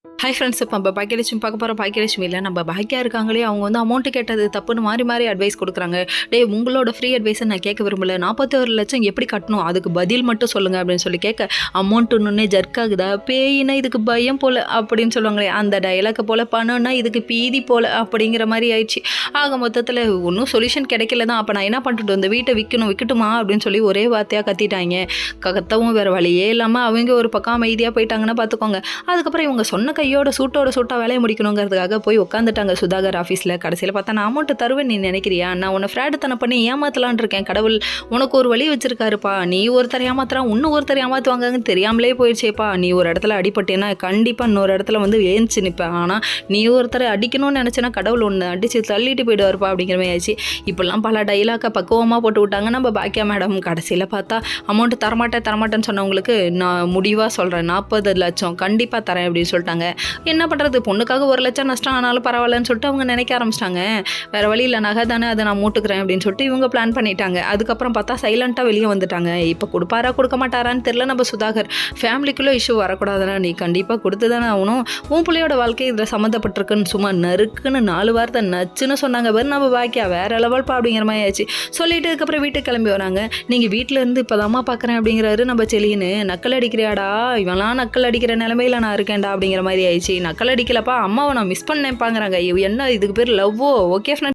Hi friends, இப்போ நம்ம பாக்கியலட்சுமி பார்க்க போகிறோம். பாக்கியலட்சுமியில் நம்ம பாக்கியா இருக்காங்களே, அவங்க வந்து அமௌண்ட்டு கேட்டது தப்புன்னு மாறி மாறி அட்வைஸ் கொடுக்குறாங்க. டேய், உங்களோட ஃப்ரீ அட்வைஸை நான் கேட்க விரும்பல. 41,00,000 எப்படி கட்டணும், அதுக்கு பதில் மட்டும் சொல்லுங்கள் அப்படின்னு சொல்லி கேட்க, அமௌண்ட்டுன்னே ஜர்க் ஆகுதா, பேயினா இதுக்கு பயம் போல் அப்படின்னு சொல்லுவாங்களே, அந்த டைலாக்கை போல் பணம்னா இதுக்கு பீதி போல் அப்படிங்கிற மாதிரி ஆயிடுச்சு. ஆக மொத்தத்தில் ஒன்றும் சொல்யூஷன் கிடைக்கல தான். அப்போ நான் என்ன பண்ணிட்டு இந்த வீட்டை விற்கட்டுமா அப்படின்னு சொல்லி ஒரே வார்த்தையாக கத்திட்டாங்க. கத்தவும் வேறு வழியே இல்லாமல் அவங்க ஒரு பக்கம் அமைதியாக போயிட்டாங்கன்னா பார்த்துக்கோங்க. அதுக்கப்புறம் இவங்க சொன்ன கையோட சூட்டா வேலையை முடிக்கணுங்கிறதுக்காக போய் உட்காந்துட்டாங்க சுதாகர் ஆஃபீஸில். கடைசியில் பார்த்தா நான் அமௌண்ட்டு தருவேன் நீ நினைக்கிறியா, நான் உன்னை ஃப்ராடுத்தனை பண்ணி ஏமாத்தலான் இருக்கேன். கடவுள் உனக்கு ஒரு வழி வச்சிருக்காருப்பா. நீ ஒருத்தர் ஏமாத்துறான், இன்னும் ஒருத்தர் ஏமாத்துவாங்கன்னு தெரியாமலே போயிடுச்சேப்பா. நீ ஒரு இடத்துல அடிபட்டேன்னா கண்டிப்பாக இன்னொரு இடத்துல வந்து ஏஞ்சி நிற்பேன். ஆனால் நீ ஒருத்தரை அடிக்கணும்னு நினச்சேன்னா கடவுள் ஒன்று அடித்து தள்ளிட்டு போயிடுவார்ப்பா அப்படிங்கிற மாதிரி ஆயிடுச்சு. இப்போல்லாம் பல டைலாக்கை பக்குவமாக போட்டு விட்டாங்க நம்ம பாக்கியா மேடம். கடைசியில் பார்த்தா அமௌண்ட்டு தரமாட்டேன்னு சொன்னவங்களுக்கு நான் முடிவாக சொல்கிறேன், 40 லட்சம் கண்டிப்பாக தரேன் அப்படின்னு சொல்லிட்டாங்க. என்ன பண்ணுறது, பொண்ணுக்காக 1 லட்சம் நஷ்டம் ஆனாலும் பரவாயில்லன்னு சொல்லிட்டு அவங்க நினைக்க ஆரம்பிச்சிட்டாங்க. வேறு வழி இல்லை, நகை தானே, அதை நான் மூட்டுக்கிறேன் அப்படின்னு சொல்லிட்டு இவங்க பிளான் பண்ணிட்டாங்க. அதுக்கப்புறம் பார்த்தா சைலண்ட்டாக வெளியே வந்துட்டாங்க. இப்போ கொடுப்பாரா கொடுக்க மாட்டாரான்னு தெரில நம்ம சுதாகர். ஃபேமிலிக்குள்ளே இஷ்யூ வரக்கூடாதுன்னா நீ கண்டிப்பாக கொடுத்து தானே ஆகணும். உன் பிள்ளையோட வாழ்க்கை இதில் சம்மந்தப்பட்டிருக்குன்னு சும்மா நறுக்குன்னு 4 வார்த்தை நச்சுன்னு சொன்னாங்க. வேறு நம்ம பாக்கியா வேறு லெவல்ப்பா அப்படிங்கிற மாதிரி ஆச்சு. சொல்லிட்டு அதுக்கப்புறம் வீட்டுக்கு கிளம்பி வராங்க. நீங்கள் வீட்டில் இருந்து இப்போ தாம்மா பார்க்குறேன் அப்படிங்கிறாரு நம்ம செலின்னு. நக்கல் அடிக்கிறியாடா, இவெல்லாம் நக்கல் அடிக்கிற நிலமையில நான் இருக்கேன்டா அப்படிங்கிற மாதிரி ஆயிடுச்சு. நக்கல் அடிக்கலப்பா, அம்மாவை நான் மிஸ் பண்ணேன்ப்பாங்கிறாங்க. என்ன இதுக்கு பேர் லவ்வோ? Okay friends.